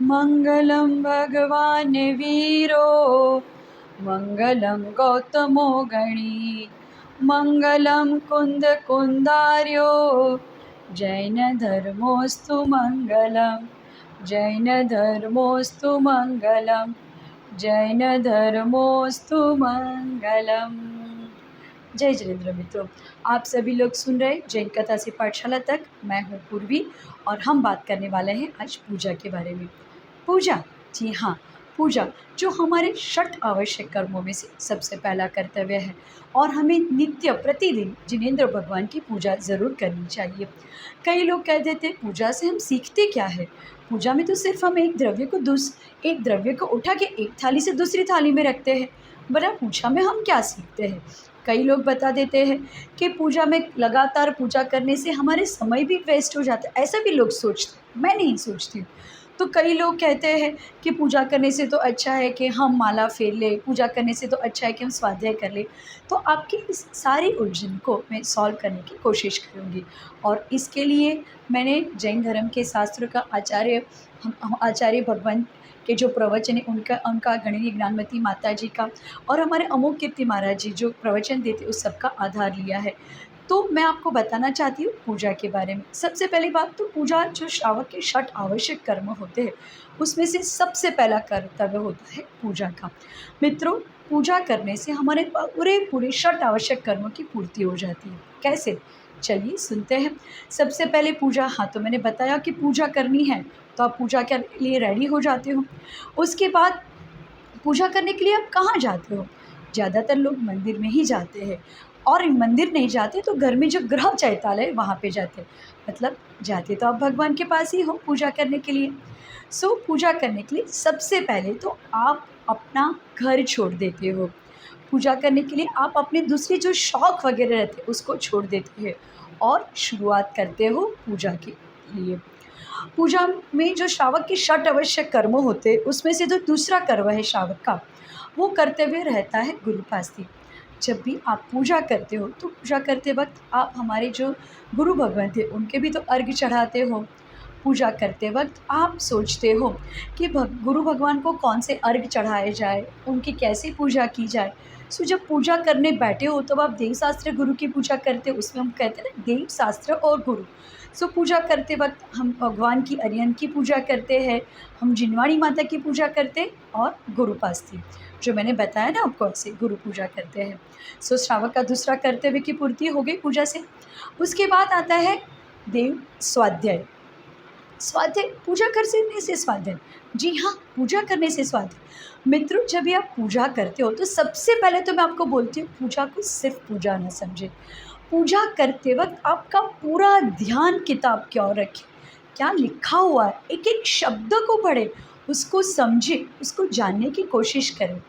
मंगलम भगवान वीरो मंगलम गौतमो गणी मंगलम कुंद कुंदार्यो जैन धर्मोस्तु मंगलम जैन धर्मोस्तु मंगलम जैन धर्मोस्तु मंगलम। जय जिनेंद्र मित्रों, आप सभी लोग सुन रहे जैन कथा से पाठशाला तक। मैं हूँ पूर्वी और हम बात करने वाले हैं आज पूजा के बारे में। पूजा, जी हाँ, पूजा जो हमारे षट आवश्यक कर्मों में से सबसे पहला कर्तव्य है और हमें नित्य प्रतिदिन जिनेंद्र भगवान की पूजा ज़रूर करनी चाहिए। कई लोग कह देते हैं पूजा से हम सीखते क्या है। पूजा में तो सिर्फ हम एक द्रव्य को उठा के एक थाली से दूसरी थाली में रखते हैं, बड़ा पूजा में हम क्या सीखते हैं। कई लोग बता देते हैं कि पूजा में लगातार पूजा करने से हमारे समय भी वेस्ट हो जाता है, ऐसा भी लोग सोचते हैं, मैं नहीं सोचती हूँ। तो कई लोग कहते हैं कि पूजा करने से तो अच्छा है कि हम माला फेर लें, पूजा करने से तो अच्छा है कि हम स्वाध्याय कर लें। तो आपकी इस सारी उलझन को मैं सॉल्व करने की कोशिश करूँगी और इसके लिए मैंने जैन धर्म के शास्त्रों का आचार्य भगवान के जो प्रवचन है उनका गणिनी ज्ञानमती माता जी का और हमारे अमोघ कीर्ति महाराज जी जो प्रवचन देते उस सब का आधार लिया है। तो मैं आपको बताना चाहती हूँ पूजा के बारे में। सबसे पहली बात तो पूजा जो श्रावक के षट आवश्यक कर्म होते हैं उसमें से सबसे पहला कर्तव्य होता है पूजा का। मित्रों, पूजा करने से हमारे पूरे षट आवश्यक कर्मों की पूर्ति हो जाती है। कैसे, चलिए सुनते हैं। सबसे पहले पूजा, हाँ तो मैंने बताया कि पूजा करनी है तो आप पूजा के लिए रेडी हो जाते हो। उसके बाद पूजा करने के लिए आप कहाँ जाते हो? ज़्यादातर लोग मंदिर में ही जाते हैं और मंदिर नहीं जाते तो घर में जो गृह चैतालय है वहाँ पे जाते हैं। मतलब जाते तो आप भगवान के पास ही हो पूजा करने के लिए। पूजा करने के लिए सबसे पहले तो आप अपना घर छोड़ देते हो। पूजा करने के लिए आप अपने दूसरे जो शौक़ वगैरह रहते हैं उसको छोड़ देते हैं और शुरुआत करते हो पूजा के लिए। पूजा में जो श्रावक के षट आवश्यक कर्म होते हैं उसमें से जो दूसरा कर्म है श्रावक का, वो कर्तव्य रहता है गुरुपास्ती। जब भी आप पूजा करते हो तो पूजा करते वक्त आप हमारे जो गुरु भगवान थे उनके भी तो अर्घ्य चढ़ाते हो। पूजा करते वक्त आप सोचते हो कि गुरु भगवान को कौन से अर्घ्य चढ़ाए जाए, उनकी कैसे पूजा की जाए। जब पूजा करने बैठे हो तब आप देव शास्त्र गुरु की पूजा करते हो, उसमें हम कहते हैं ना देव शास्त्र और गुरु। पूजा करते वक्त हम भगवान की अरिहंत की पूजा करते हैं, हम जिनवाणी माता की पूजा करते हैं और गुरुपास्ती जो मैंने बताया ना आपको ऐसे गुरु पूजा करते हैं। श्रावक का दूसरा कर्तव्य की पूर्ति हो गई पूजा से। उसके बाद आता है देव स्वाध्याय। पूजा करने से स्वाध्याय, जी हाँ, पूजा करने से स्वाध्याय। मित्रों, जब भी आप पूजा करते हो तो सबसे पहले तो मैं आपको बोलती हूँ पूजा को सिर्फ पूजा ना समझे। पूजा करते वक्त आपका पूरा ध्यान किताब की ओर रखें, क्या लिखा हुआ है एक एक शब्द को पढ़ें, उसको समझें, उसको जानने की कोशिश करें।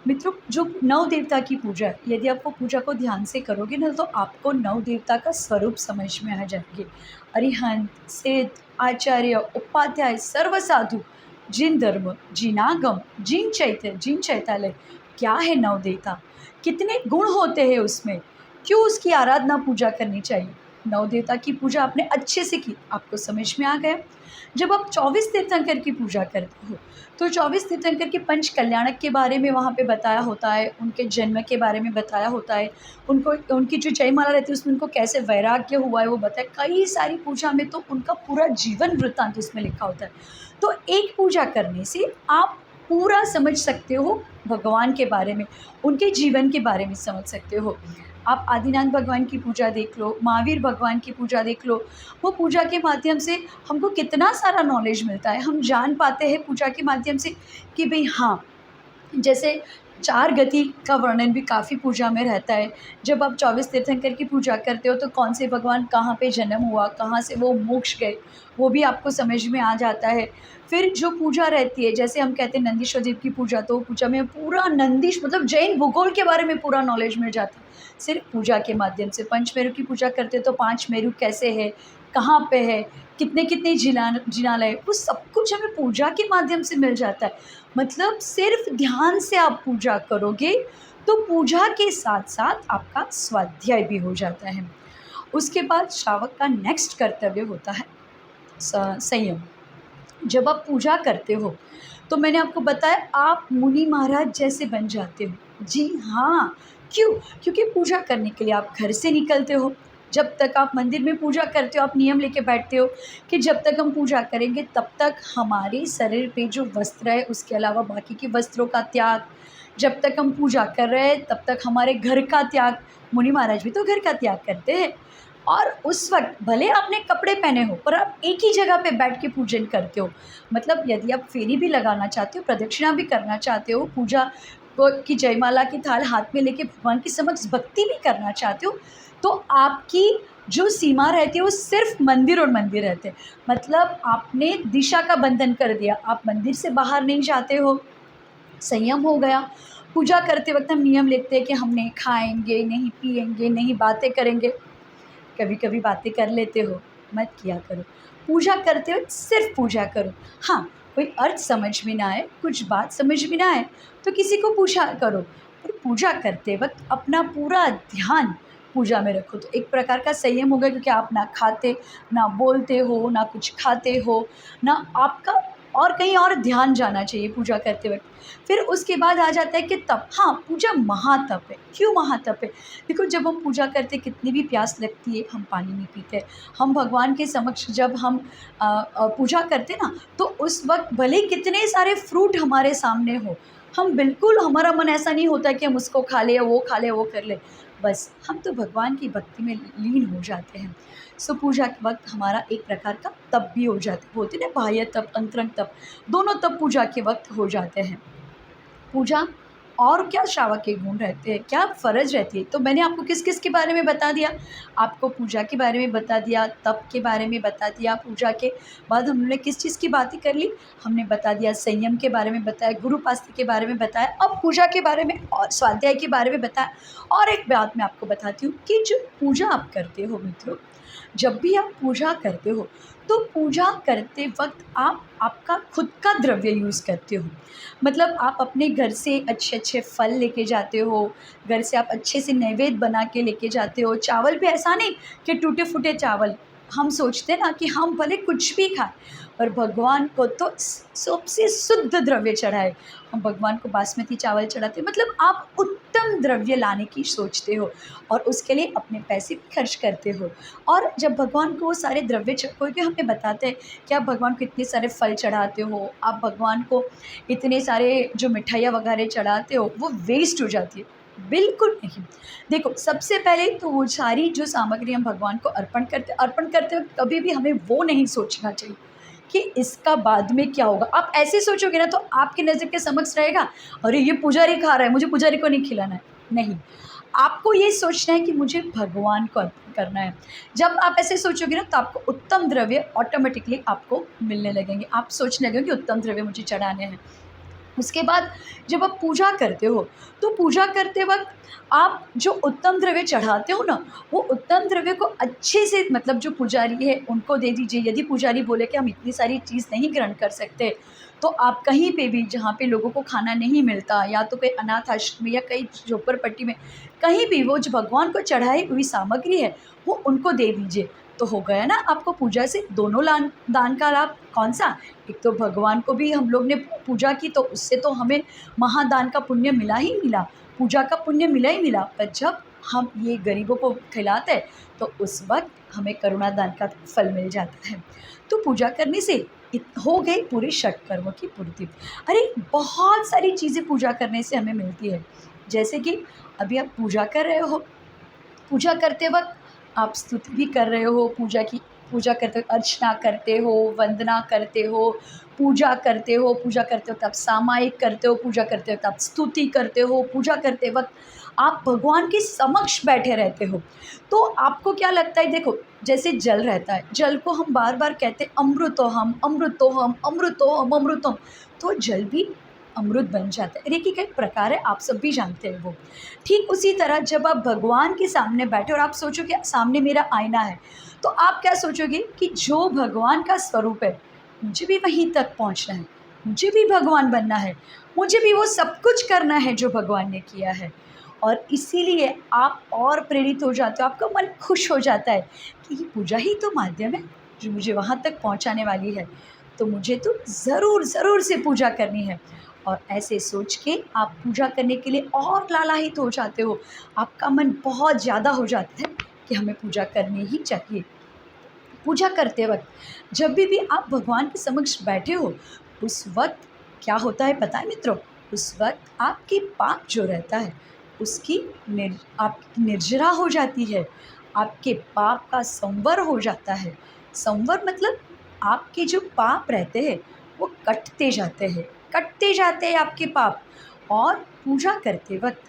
मित्रों, जो नौ देवता की पूजा है, यदि आप वो पूजा को ध्यान से करोगे ना तो आपको नौ देवता का स्वरूप समझ में आ जाएंगे। अरिहंत, सिद्ध, आचार्य, उपाध्याय, सर्वसाधु, जिन धर्म, जिनागम, जिन चैतालय, क्या है नौ देवता, कितने गुण होते हैं उसमें, क्यों उसकी आराधना पूजा करनी चाहिए। नौ देवता की पूजा आपने अच्छे से की, आपको समझ में आ गया। जब आप 24 तीर्थंकर की पूजा करते हो तो 24 तीर्थंकर के पंच कल्याणक के बारे में वहाँ पे बताया होता है, उनके जन्म के बारे में बताया होता है, उनकी जो जयमाला रहती है उसमें उनको कैसे वैराग्य हुआ है वो बताया। कई सारी पूजा में तो उनका पूरा जीवन वृत्तांत उसमें लिखा होता है। तो एक पूजा करने से आप पूरा समझ सकते हो भगवान के बारे में, उनके जीवन के बारे में समझ सकते हो। आप आदिनाथ भगवान की पूजा देख लो, महावीर भगवान की पूजा देख लो, वो पूजा के माध्यम से हमको कितना सारा नॉलेज मिलता है। हम जान पाते हैं पूजा के माध्यम से कि भाई हाँ, जैसे 4 गति का वर्णन भी काफ़ी पूजा में रहता है। जब आप 24 तीर्थंकर की पूजा करते हो तो कौन से भगवान कहाँ पे जन्म हुआ, कहाँ से वो मोक्ष गए, वो भी आपको समझ में आ जाता है। फिर जो पूजा रहती है, जैसे हम कहते हैं नंदीश्वर देव की पूजा, तो पूजा में पूरा नंदीश मतलब जैन भूगोल के बारे में पूरा नॉलेज मिल जाता है सिर्फ पूजा के माध्यम से। पंचमेरु की पूजा करते हैं तो 5 मेरु कैसे है, कहाँ पे है, कितने जिनालय, वो सब कुछ हमें पूजा के माध्यम से मिल जाता है। मतलब सिर्फ ध्यान से आप पूजा करोगे तो पूजा के साथ साथ आपका स्वाध्याय भी हो जाता है। उसके बाद श्रावक का नेक्स्ट कर्तव्य होता है संयम। जब आप पूजा करते हो तो मैंने आपको बताया आप मुनि महाराज जैसे बन जाते हो। जी हाँ, क्यों? क्योंकि पूजा करने के लिए आप घर से निकलते हो। जब तक आप मंदिर में पूजा करते हो आप नियम लेके बैठते हो कि जब तक हम पूजा करेंगे तब तक हमारे शरीर पे जो वस्त्र है उसके अलावा बाकी के वस्त्रों का त्याग, जब तक हम पूजा कर रहे हैं तब तक हमारे घर का त्याग, मुनि महाराज भी तो घर का त्याग करते हैं। और उस वक़्त भले आपने कपड़े पहने हो पर आप एक ही जगह पे बैठ के पूजन करते हो। मतलब यदि आप फेरी भी लगाना चाहते हो, प्रदक्षिणा भी करना चाहते हो, पूजा को की जयमाला की थाल हाथ में लेके भगवान के समक्ष भक्ति भी करना चाहते हो, तो आपकी जो सीमा रहती है वो सिर्फ़ मंदिर और मंदिर रहते हैं। मतलब आपने दिशा का बंधन कर दिया, आप मंदिर से बाहर नहीं जाते हो, संयम हो गया। पूजा करते वक़्त हम नियम लेते हैं कि हम नहीं खाएँगे, नहीं पिएँगे, नहीं बातें करेंगे। कभी कभी बातें कर लेते हो, मत किया करो। पूजा करते वक्त सिर्फ पूजा करो। हाँ, कोई अर्थ समझ में ना आए, कुछ बात समझ में ना आए तो किसी को पूछा करो, पर पूजा करते वक्त अपना पूरा ध्यान पूजा में रखो। तो एक प्रकार का संयम होगा क्योंकि आप ना खाते, ना बोलते हो, ना कुछ खाते हो, ना आपका और कहीं और ध्यान जाना चाहिए पूजा करते वक्त। फिर उसके बाद आ जाता है कि तप। हाँ, पूजा महातप है। क्यों महातप है? देखो, जब हम पूजा करते कितनी भी प्यास लगती है हम पानी नहीं पीते। हम भगवान के समक्ष जब हम पूजा करते ना तो उस वक्त भले ही कितने सारे फ्रूट हमारे सामने हो, हम बिल्कुल, हमारा मन ऐसा नहीं होता कि हम उसको खा लें, वो खा लें, वो कर लें। बस हम तो भगवान की भक्ति में लीन हो जाते हैं। सो पूजा के वक्त हमारा एक प्रकार का तप भी हो जाता है। बोलते हैं ना, बाह्य तप, अंतरंग तप, दोनों तप पूजा के वक्त हो जाते हैं। पूजा और क्या श्रावक के गुण रहते हैं, क्या फ़र्ज़ रहती है, तो मैंने आपको किस-किस के बारे में बता दिया। आपको पूजा के बारे में बता दिया, तप के बारे में बता दिया, पूजा के बाद हमने किस चीज़ की बातें कर ली, हमने बता दिया, संयम के बारे में बताया, गुरु उपासना के बारे में बताया, अब पूजा के बारे में और स्वाध्याय के बारे में बताया। और एक बात मैं आपको बताती हूँ कि जो पूजा आप करते हो मित्रों, जब भी आप पूजा करते हो तो पूजा करते वक्त आप आपका खुद का द्रव्य यूज़ करते हो। मतलब आप अपने घर से अच्छे अच्छे फल लेके जाते हो, घर से आप अच्छे से नैवेद्य बना के लेके जाते हो। चावल भी ऐसा नहीं कि टूटे फूटे चावल, हम सोचते हैं ना कि हम भले कुछ भी खाएं पर भगवान को तो सबसे शुद्ध द्रव्य चढ़ाए। हम भगवान को बासमती चावल चढ़ाते हैं। मतलब आप उत्तम द्रव्य लाने की सोचते हो और उसके लिए अपने पैसे भी खर्च करते हो। और जब भगवान को वो सारे द्रव्य कोई कोई हमें बताते हैं कि आप भगवान को इतने सारे फल चढ़ाते हो, आप भगवान को इतने सारे जो मिठाइयाँ वगैरह चढ़ाते हो, वो वेस्ट हो जाती है। बिल्कुल नहीं। देखो, सबसे पहले तो वो सारी जो सामग्री हम भगवान को अर्पण करते वक्त कभी भी हमें वो नहीं सोचना चाहिए कि इसका बाद में क्या होगा। आप ऐसे सोचोगे ना तो आपकी नज़र के समक्ष रहेगा, अरे ये पुजारी खा रहा है, मुझे पुजारी को नहीं खिलाना है। नहीं, आपको ये सोचना है कि मुझे भगवान को अर्पण करना है। जब आप ऐसे सोचोगे ना तो आपको उत्तम द्रव्य ऑटोमेटिकली आपको मिलने लगेंगे। आप सोचने लगेंगे कि उत्तम द्रव्य मुझे चढ़ाने हैं। उसके बाद जब आप पूजा करते हो तो पूजा करते वक्त आप जो उत्तम द्रव्य चढ़ाते हो ना, वो उत्तम द्रव्य को अच्छे से, मतलब जो पुजारी है उनको दे दीजिए। यदि पुजारी बोले कि हम इतनी सारी चीज़ नहीं ग्रहण कर सकते तो आप कहीं पे भी जहाँ पे लोगों को खाना नहीं मिलता, या तो कोई अनाथ आश्रम में या कहीं झोपड़पट्टी में, कहीं भी वो जो भगवान को चढ़ाई हुई सामग्री है वो उनको दे दीजिए। तो हो गया ना आपको पूजा से दोनों दान का लाभ। कौन सा? एक तो भगवान को भी हम लोग ने पूजा की तो उससे तो हमें महादान का पुण्य मिला ही मिला, पूजा का पुण्य मिला ही मिला। पर जब हम ये गरीबों को खिलाते हैं तो उस वक्त हमें करुणा दान का फल मिल जाता है। तो पूजा करने से हो गई पूरे षट कर्मों की पूर्ति। अरे बहुत सारी चीज़ें पूजा करने से हमें मिलती है। जैसे कि अभी आप पूजा कर रहे हो, पूजा करते वक्त आप स्तुति भी कर रहे हो, पूजा करते वक्त अर्चना करते हो, वंदना करते हो, पूजा करते वक्त आप सामायिक करते हो, पूजा करते वक्त आप स्तुति करते हो, पूजा करते वक्त आप भगवान के समक्ष बैठे रहते हो। तो आपको क्या लगता है? देखो, जैसे जल रहता है, जल को हम बार बार कहते हैं अमृतोहम अमृतोहम अमृतोहम अमृतम, तो जल भी अमृत बन जाता है। रेकी का एक प्रकार है, आप सब भी जानते हैं वो। ठीक उसी तरह जब आप भगवान के सामने बैठे और आप सोचो कि सामने मेरा आईना है, तो आप क्या सोचोगे कि जो भगवान का स्वरूप है मुझे भी वहीं तक पहुंचना है, मुझे भी भगवान बनना है, मुझे भी वो सब कुछ करना है जो भगवान ने किया है। और इसीलिए आप और प्रेरित हो जाते हो, आपका मन खुश हो जाता है कि ये पूजा ही तो माध्यम है जो मुझे वहाँ तक पहुँचाने वाली है। तो मुझे तो ज़रूर ज़रूर से पूजा करनी है। और ऐसे सोच के आप पूजा करने के लिए और लालायित हो जाते हो, आपका मन बहुत ज़्यादा हो जाता है कि हमें पूजा करनी ही चाहिए। पूजा करते वक्त जब भी आप भगवान के समक्ष बैठे हो, उस वक्त क्या होता है पता है मित्रों? उस वक्त आपकी पाप जो रहता है उसकी आपकी निर्जरा हो जाती है, आपके पाप का संवर हो जाता है। संवर मतलब आपके जो पाप रहते हैं वो कटते जाते हैं आपके पाप। और पूजा करते वक्त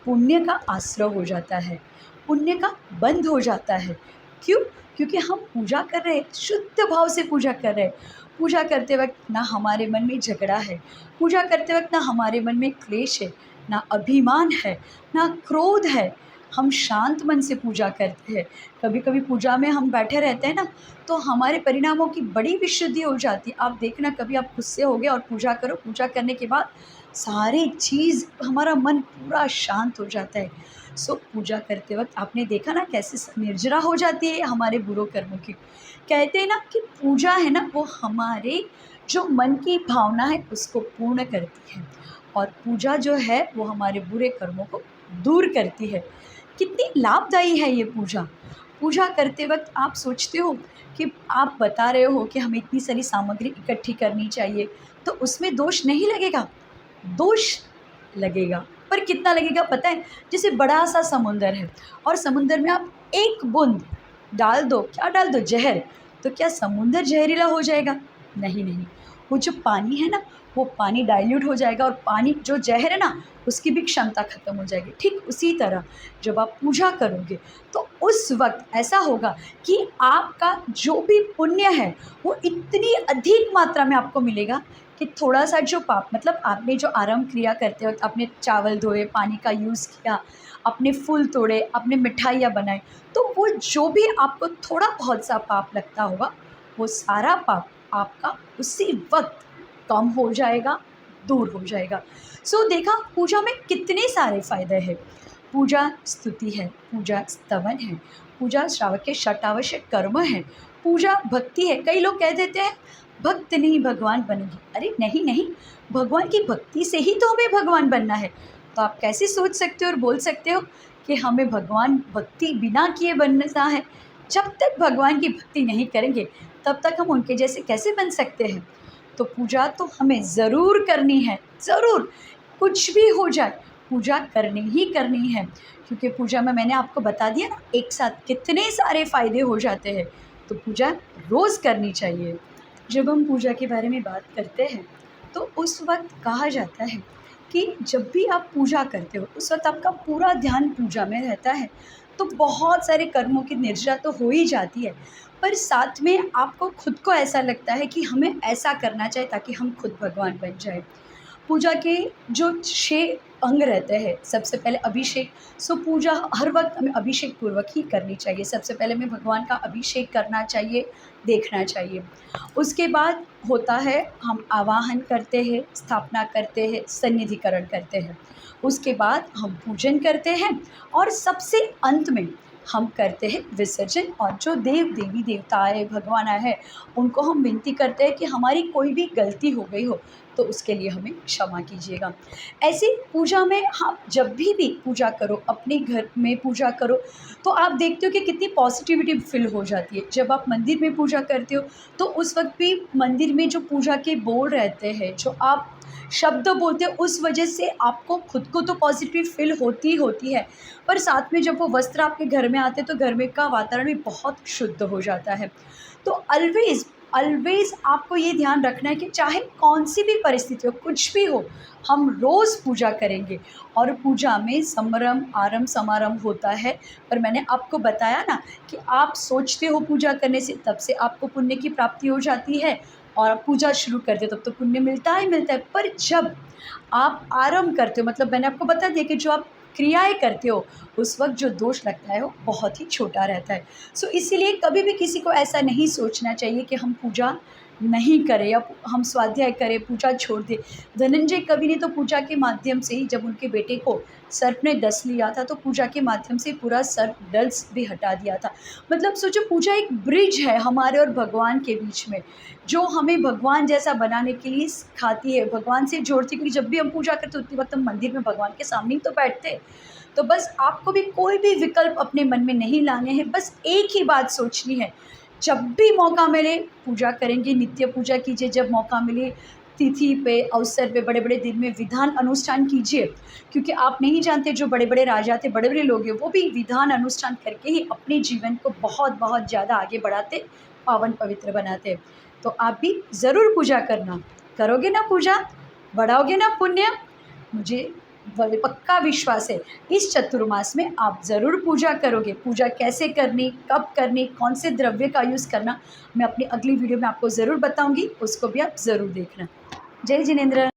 पुण्य का आश्रय हो जाता है, पुण्य का बंध हो जाता है। क्यों? क्योंकि हम पूजा कर रहे हैं, शुद्ध भाव से पूजा कर रहे हैं। पूजा करते वक्त ना हमारे मन में झगड़ा है, पूजा करते वक्त ना हमारे मन में क्लेश है, ना अभिमान है, ना क्रोध है। हम शांत मन से पूजा करते हैं। कभी कभी पूजा में हम बैठे रहते हैं ना, तो हमारे परिणामों की बड़ी विशुद्धि हो जाती है। आप देखना, कभी आप गुस्से हो गए और पूजा करो, पूजा करने के बाद सारी चीज़ हमारा मन पूरा शांत हो जाता है। सो पूजा करते वक्त आपने देखा ना कैसे निर्जरा हो जाती है हमारे बुरे कर्मों की। कहते हैं ना कि पूजा है ना वो हमारे जो मन की भावना है उसको पूर्ण करती है, और पूजा जो है वो हमारे बुरे कर्मों को दूर करती है। कितनी लाभदायी है ये पूजा। पूजा करते वक्त आप सोचते हो कि आप बता रहे हो कि हमें इतनी सारी सामग्री इकट्ठी करनी चाहिए, तो उसमें दोष नहीं लगेगा? दोष लगेगा, पर कितना लगेगा पता है? जैसे बड़ा सा समुंदर है और समुंदर में आप एक बूंद डाल दो, क्या डाल दो? जहर। तो क्या समुंदर जहरीला हो जाएगा? नहीं नहीं, वो जो पानी है ना वो पानी डाइल्यूट हो जाएगा, और पानी जो जहर है ना उसकी भी क्षमता खत्म हो जाएगी। ठीक उसी तरह जब आप पूजा करोगे तो उस वक्त ऐसा होगा कि आपका जो भी पुण्य है वो इतनी अधिक मात्रा में आपको मिलेगा कि थोड़ा सा जो पाप, मतलब आपने जो आरंभ क्रिया करते वक्त आपने चावल धोए, पानी का यूज़ किया, अपने फूल तोड़े, अपने मिठाइयाँ बनाई, तो वो जो भी आपको थोड़ा बहुत सा पाप लगता होगा वो सारा पाप आपका उसी वक्त कम हो जाएगा, दूर हो जाएगा। सो देखा पूजा में कितने सारे फ़ायदे हैं। पूजा स्तुति है, पूजा स्तवन है, पूजा श्रावक के षटावश्यक कर्म है, पूजा भक्ति है। कई लोग कह देते हैं भक्त नहीं भगवान बनेगी। अरे नहीं नहीं, भगवान की भक्ति से ही तो हमें भगवान बनना है। तो आप कैसे सोच सकते हो और बोल सकते हो कि हमें भगवान भक्ति बिना किए बनना है? जब तक भगवान की भक्ति नहीं करेंगे तब तक हम उनके जैसे कैसे बन सकते हैं? तो पूजा तो हमें ज़रूर करनी है, ज़रूर, कुछ भी हो जाए पूजा करनी ही करनी है। क्योंकि पूजा में मैंने आपको बता दिया ना एक साथ कितने सारे फ़ायदे हो जाते हैं। तो पूजा रोज़ करनी चाहिए। जब हम पूजा के बारे में बात करते हैं तो उस वक्त कहा जाता है कि जब भी आप पूजा करते हो उस वक्त आपका पूरा ध्यान पूजा में रहता है, तो बहुत सारे कर्मों की निर्जरा तो हो ही जाती है, पर साथ में आपको खुद को ऐसा लगता है कि हमें ऐसा करना चाहिए ताकि हम खुद भगवान बन जाए। पूजा के जो 6 अंग रहते हैं, सबसे पहले अभिषेक। सो पूजा हर वक्त हमें अभिषेक पूर्वक ही करनी चाहिए। सबसे पहले हमें भगवान का अभिषेक करना चाहिए, देखना चाहिए। उसके बाद होता है हम आवाहन करते हैं, स्थापना करते हैं, सन्निधिकरण करते हैं। उसके बाद हम पूजन करते हैं, और सबसे अंत में हम करते हैं विसर्जन। और जो देव देवी देवताएँ भगवान आए हैं उनको हम विनती करते हैं कि हमारी कोई भी गलती हो गई हो तो उसके लिए हमें क्षमा कीजिएगा। ऐसे पूजा में हाँ, जब भी पूजा करो, अपने घर में पूजा करो, तो आप देखते हो कि कितनी पॉजिटिविटी फील हो जाती है। जब आप मंदिर में पूजा करते हो तो उस वक्त भी मंदिर में जो पूजा के बोल रहते हैं, जो आप शब्द बोलते हो, उस वजह से आपको खुद को तो पॉजिटिव फील होती है, पर साथ में जब वो वस्त्र आपके घर में आते हैं तो घर में का वातावरण भी बहुत शुद्ध हो जाता है। तो ऑलवेज़ आपको ये ध्यान रखना है कि चाहे कौन सी भी परिस्थिति हो, कुछ भी हो, हम रोज़ पूजा करेंगे। और पूजा में संभ्रम आरंभ समारंभ होता है, पर मैंने आपको बताया ना कि आप सोचते हो पूजा करने से, तब से आपको पुण्य की प्राप्ति हो जाती है, और आप पूजा शुरू करते हो तब तो पुण्य मिलता ही मिलता है। पर जब आप आरंभ करते हो, मतलब मैंने आपको बता दिया कि जो आप क्रियाएँ करते हो उस वक्त जो दोष लगता है वो बहुत ही छोटा रहता है। सो इसीलिए कभी भी किसी को ऐसा नहीं सोचना चाहिए कि हम पूजा नहीं करें या हम स्वाध्याय करें, पूजा छोड़ दें। धनंजय कवि ने तो पूजा के माध्यम से ही, जब उनके बेटे को सर्प ने डस लिया था, तो पूजा के माध्यम से पूरा सर्प डस भी हटा दिया था। मतलब सोचो, पूजा एक ब्रिज है हमारे और भगवान के बीच में, जो हमें भगवान जैसा बनाने के लिए सिखाती है, भगवान से जोड़ती है। क्योंकि जब भी हम पूजा करते उतनी वक्त हम मंदिर में भगवान के सामने ही तो बैठते हैं। तो बस आपको भी कोई भी विकल्प अपने मन में नहीं लाने हैं, बस एक ही बात सोचनी है, जब भी मौका मिले पूजा करेंगे, नित्य पूजा कीजिए। जब मौका मिले तिथि पे, अवसर पे, बड़े बड़े दिन में विधान अनुष्ठान कीजिए। क्योंकि आप नहीं जानते, जो बड़े बड़े राजा थे, बड़े बड़े लोग हैं, वो भी विधान अनुष्ठान करके ही अपने जीवन को बहुत बहुत ज़्यादा आगे बढ़ाते, पावन पवित्र बनाते। तो आप भी ज़रूर पूजा करना। करोगे ना पूजा, बढ़ाओगे ना पुण्य। मुझे पक्का विश्वास है इस चतुर्मास में आप ज़रूर पूजा करोगे। पूजा कैसे करनी, कब करनी, कौन से द्रव्य का यूज़ करना, मैं अपनी अगली वीडियो में आपको ज़रूर बताऊंगी, उसको भी आप ज़रूर देखना। जय जिनेंद्र।